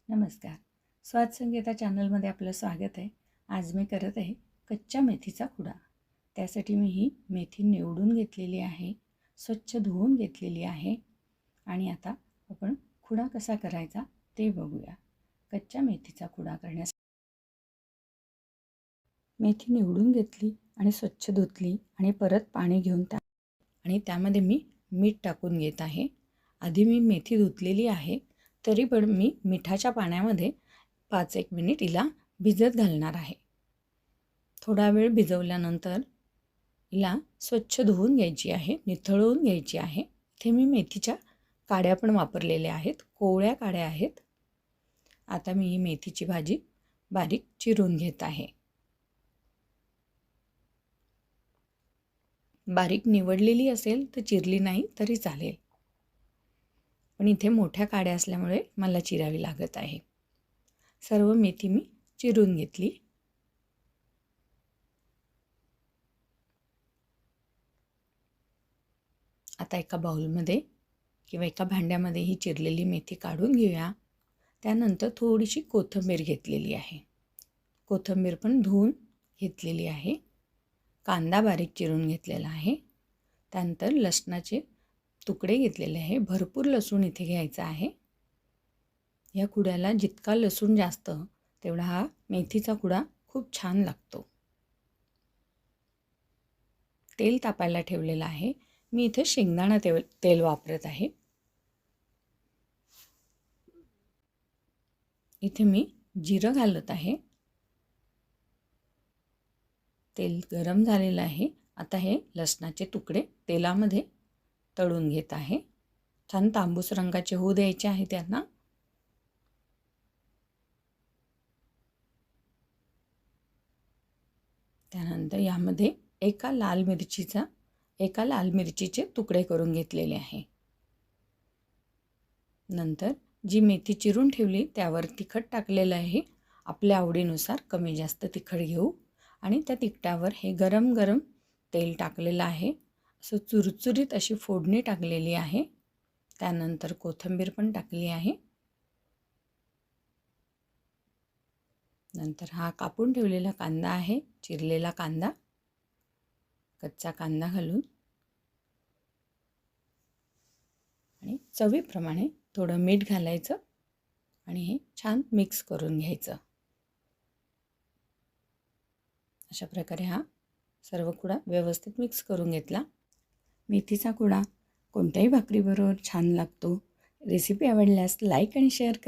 नमस्कार. स्वाद संगीता चॅनलमध्ये आपलं स्वागत आहे. आज मी करत आहे कच्च्या मेथीचा खुडा. त्यासाठी मी ही मेथी निवडून घेतलेली आहे, स्वच्छ धुवून घेतलेली आहे आणि आता आपण खुडा कसा करायचा ते बघूया. कच्च्या मेथीचा खुडा करण्यासाठी मेथी निवडून घेतली आणि स्वच्छ धुतली आणि परत पाणी घेऊन आणि त्यामध्ये मी मीठ टाकून घेत आहे. आधी मी मेथी धुतलेली आहे, तरी पण मी मिठाच्या पाण्यामध्ये 5-1 मिनिट हिला भिजत घालणार आहे. थोडा वेळ भिजवल्यानंतर हिला स्वच्छ धुवून घ्यायची आहे, निथळवून घ्यायची आहे. इथे मी मेथीच्या काड्या पण वापरलेल्या आहेत, कोवळ्या काड्या आहेत. आता मी ही मेथीची भाजी बारीक चिरून घेत आहे. बारीक निवडलेली असेल तर चिरली नाही तरी चालेल, पण इथे मोठ्या काड्या असल्यामुळे मला चिरावी लागत आहे. सर्व मेथी मी चिरून घेतली. आता एका बाउलमध्ये किंवा एका भांड्यामध्ये ही चिरलेली मेथी काढून घेऊया. त्यानंतर थोडीशी कोथिंबीर घेतलेली आहे. कोथिंबीर पण धुवून घेतलेली आहे. कांदा बारीक चिरून घेतलेला आहे. त्यानंतर लसणाचे तुकडे घेतलेले आहे. भरपूर लसूण इथे घ्यायचा आहे. या खुड्याला जितका लसूण जास्त तेवढा हा मेथीचा खुडा खूप छान लागतो. तेल तापायला ठेवलेलं आहे. मी इथे शेंगदाणा तेल वापरत आहे. इथे मी जिरं घालत आहे. तेल गरम झालेलं आहे. आता हे लसणाचे तुकडे तेलामध्ये तळून घेत आहे. छान तांबूस रंगाचे होऊ द्यायचे आहे त्यांना. त्यानंतर यामध्ये एका लाल मिरचीचे तुकडे करून घेतलेले आहे. नंतर जी मेथी चिरून ठेवली त्यावर तिखट टाकलेलं आहे. आपल्या आवडीनुसार कमी जास्त तिखट घेऊ आणि त्या तिखटावर हे गरम गरम तेल टाकलेलं आहे. असं चुरचुरीत अशी फोडणी टाकलेली आहे. त्यानंतर कोथिंबीर पण टाकली आहे. नंतर हा कापून ठेवलेला कांदा आहे, चिरलेला कांदा, कच्चा कांदा घालून आणि चवीप्रमाणे थोडं मीठ घालायचं आणि हे छान मिक्स करून घ्यायचं. अशा प्रकारे हा सर्व खुडा व्यवस्थित मिक्स करून घेतला. मेथीचा खुडा कोणत्याही भाकरीबरोबर छान लागतो. रेसिपी आवडल्यास लाईक आणि शेअर करा.